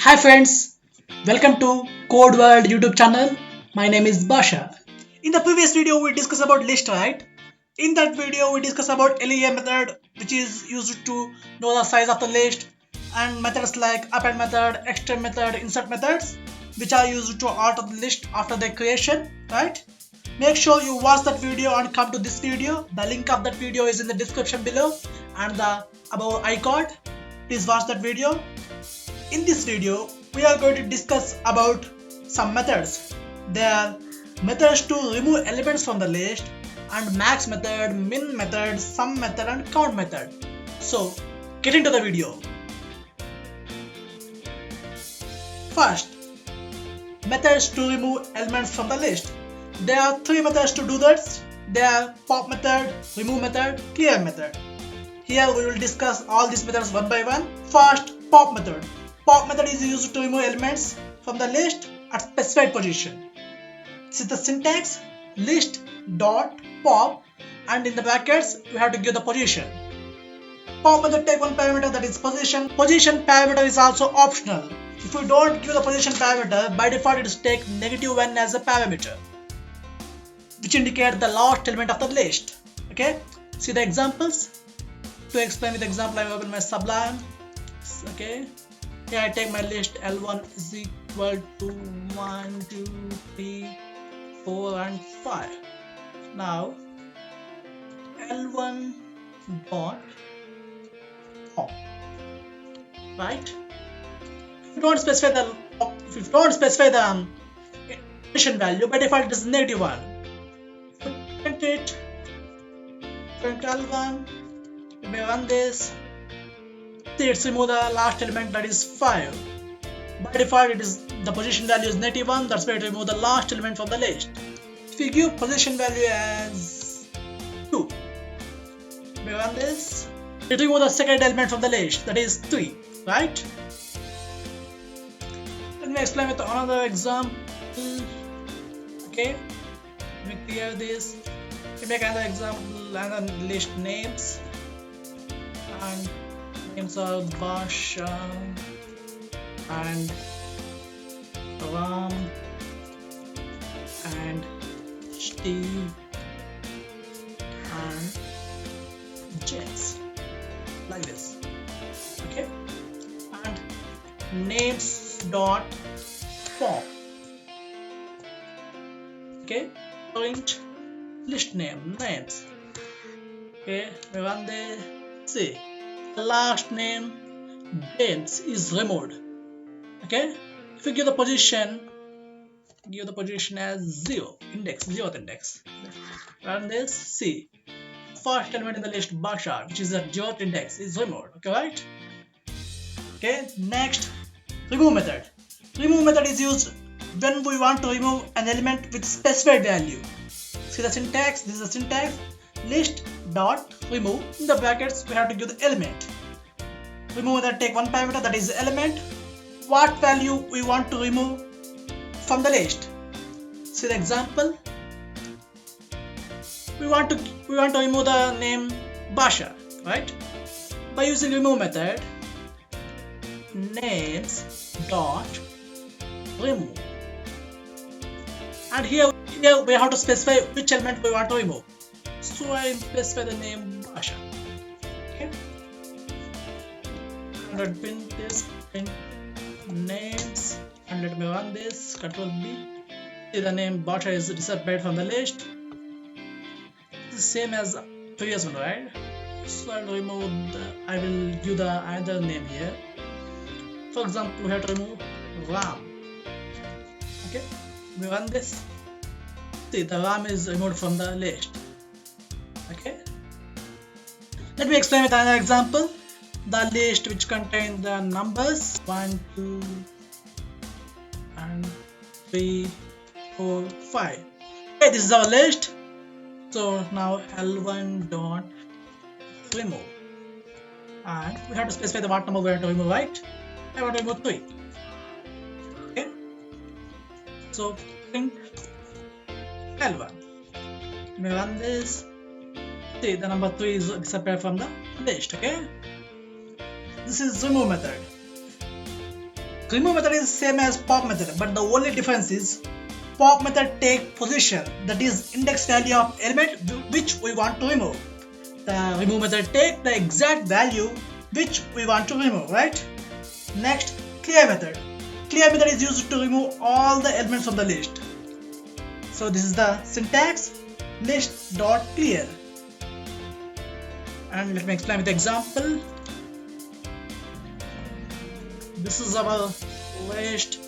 Hi friends, welcome to Code World YouTube channel. My name is Basha. In the previous video we discussed about list, right? In that video we discussed about LEA method, which is used to know the size of the list, and methods like append method, extend method, insert methods, which are used to alter the list after their creation, right? Make sure you watch that video and come to this video. The link of that video is in the description below and the above icon. Please watch that video. In this video, we are going to discuss about some methods. They are methods to remove elements from the list and max method, min method, sum method and count method. So, get into the video. First, methods to remove elements from the list. There are three methods to do that. They are pop method, remove method, clear method. Here we will discuss all these methods one by one. First, pop method. Pop method is used to remove elements from the list at specified position. This is the syntax: list dot pop, and in the brackets we have to give the position. Pop method take one parameter, that is position. Position parameter is also optional. If you don't give the position parameter, by default it is take -1 as a parameter, which indicate the last element of the list. Okay, see the examples. To explain with example, I open my Sublime. Okay, here I take my list. L1 is equal to 1, 2, 3, 4 and 5. Now L1 dot pop, right? If you don't specify the position value, by default it is -1. Print it, print L1. You may run this. See, it's remove the last element, that is 5. By default it is the position value is -1, that's why it remove the last element from the list. If we give position value as 2, we run this, it remove the second element from the list, that is 3, right? Let me explain with another example. Okay, let me clear this. We make another example, another list names, and names are Basha and Ram and Steve and Jess, like this. Okay, and names dot pop. Okay, print list names. Okay, we run the see. The last name James is removed. Okay, if you give the position as 0 index, 0th index, run this. See, first element in the list Basha, which is the 0th index, is removed. Okay, right? Okay, next, remove method. Remove method is used when we want to remove an element with specified value. See the syntax. This is the syntax: list dot remove. In the brackets we have to give the element. Remove that take one parameter, that is element. What value we want to remove from the list? See the example. We want to remove the name Basha, right? By using remove method, names dot remove, and here we have to specify which element we want to remove. So I specify the name Basha. Okay, and let print this, print names, and let me run this. Control B. See, the name Basha is disappeared from the list. It's the same as previous one, right? So I will give the other name here. For example, we have to remove Ram. Okay, we run this. See, the Ram is removed from the list. Okay, let me explain with another example. The list which contains the numbers 1, 2 and 3, 4, 5. Okay, this is our list. So now L1 dot remove, and we have to specify the what number we have to remove, right? I want to remove 3. Okay, so print L1. We run this. See, the number 3 is disappeared from the list. Okay, this is remove method. Remove method is same as pop method, but the only difference is pop method take position, that is index value of element which we want to remove. The remove method take the exact value which we want to remove, right? Next, clear method. Clear method is used to remove all the elements from the list. So this is the syntax, list.clear. And let me explain with the example. This is our list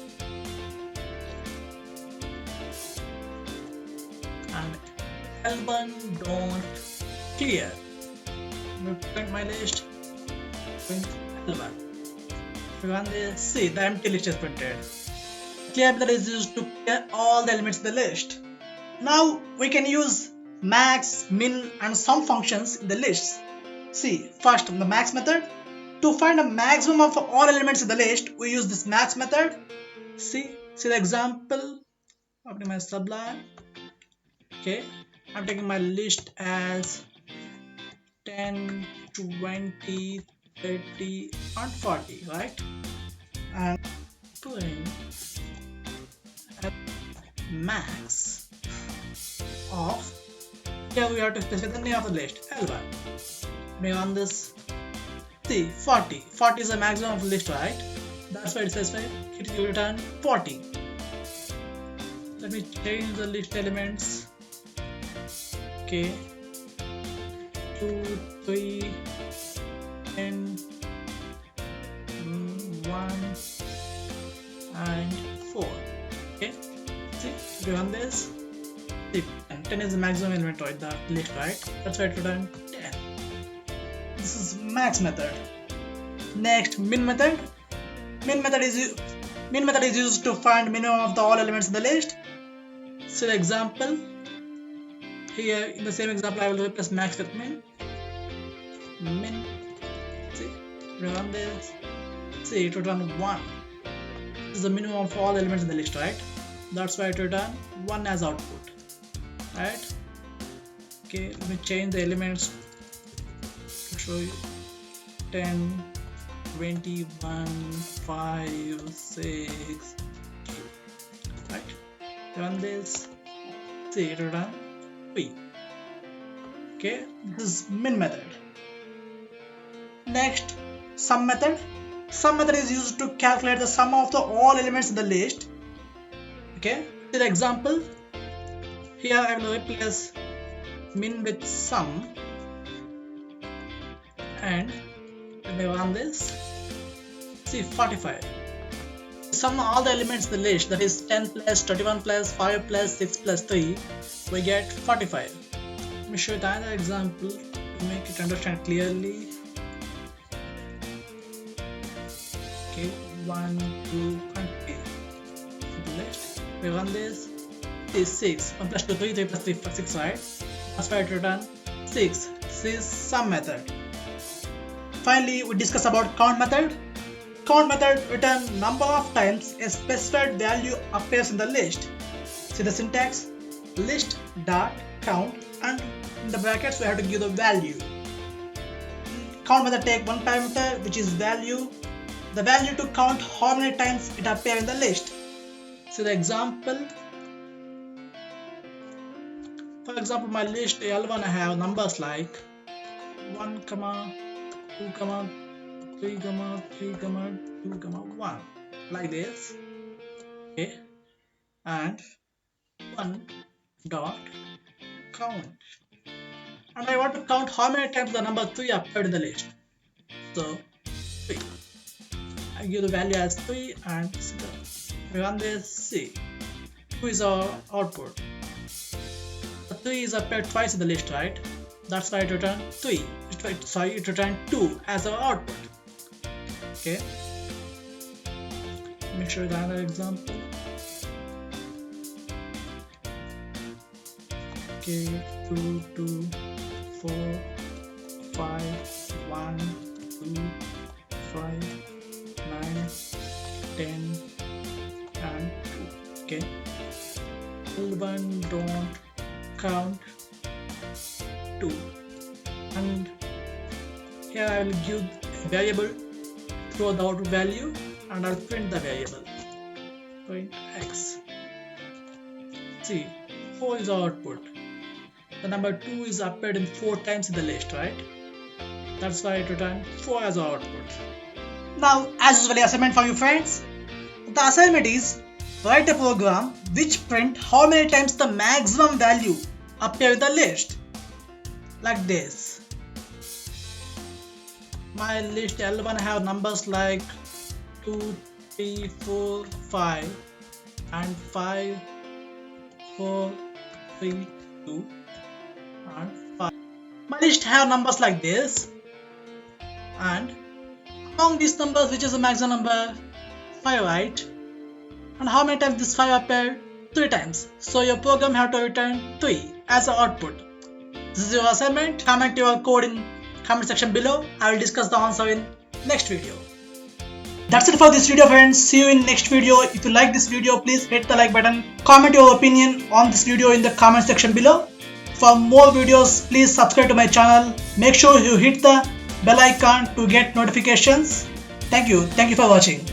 and L1 don't clear. Let me print my list. Print L1. We run this. See, the empty list is printed. Clear method is used to clear all the elements in the list. Now we can use max, min and sum functions in the lists. See, first the max method. To find a maximum of all elements in the list, we use this max method. See the example. Opening my Sublime. Okay, I'm taking my list as 10, 20, 30 and 40, right? And putting a max of, here we have to specify the name of the list, L1. We run this. See, 40 is the maximum of the list, right? That's why it specifies it will return 40. Let me change the list elements. Okay, 2, 3, 10, 1 and 4. Okay, see, we run this. See, 10 is the maximum element of the list, right? That's why it return 10. This is max method. Next, min method. Min method is used to find minimum of the all elements in the list. So the example here, in the same example, I will replace max with min. Min. See, run this. See, it return 1. This is the minimum of all elements in the list, right? That's why it return 1 as output, right? Okay, let me change the elements to show you. 10, 21, 5, 6, right? Run this. See, it return 3. Okay, this is min method. Next, sum method. Sum method is used to calculate the sum of the all elements in the list. Okay, see the example. Here I will replace min with sum, and when I run this, see 45. Sum all the elements in the list, that is 10 plus 21 plus 5 plus 6 plus 3, we get 45. Let me show you another example to make it understand clearly. Okay, 1, 2 and 3. The list. We run this. Is 6. 1 plus 2, 3, 3 plus 3, 6, right? That's why it return 6. This is sum method. Finally, we discuss about count method. Count method return number of times a specified value appears in the list. See the syntax, list dot count, and in the brackets we have to give the value. Count method take one parameter, which is value, the value to count how many times it appears in the list. See the example. For example, my list L1 I have numbers like 1, 2, 3, 3, 2, 1, like this. Okay, and 1 dot count, and I want to count how many times the number 3 appeared in the list. So 3, I give the value as 3 and we run this. See, 2 is our output. The 3 is appeared twice in the list, right? That's why it returned 3. It returned 2 as our output. Okay, let me show you another example. Okay, 2, 2, 4, 5, 1, 2, 5, 9, 10 and 2. Okay, L1 don't count 2, and here I will give a variable throw the output value. and I'll print the variable print x. See, 4 is our output. The number 2 is appeared in 4 times in the list, right? That's why it returned 4 as our output. Now, as usually, assignment for you friends. The assignment is write a program which print how many times the maximum value appear in the list. Like this. My list L1 have numbers like 2, 3, 4, 5 and 5, 4, 3, 2 and 5. My list have numbers like this, and among these numbers which is the maximum number? 5, right? And how many times this 5 appeared? 3 times. So your program have to return 3 as an output. This is your assignment. Comment your code in comment section below. I will discuss the answer in next video. That's it for this video friends. See you in next video. If you like this video, please hit the like button. Comment your opinion on this video in the comment section below. For more videos, please subscribe to my channel. Make sure you hit the bell icon to get notifications. Thank you for watching.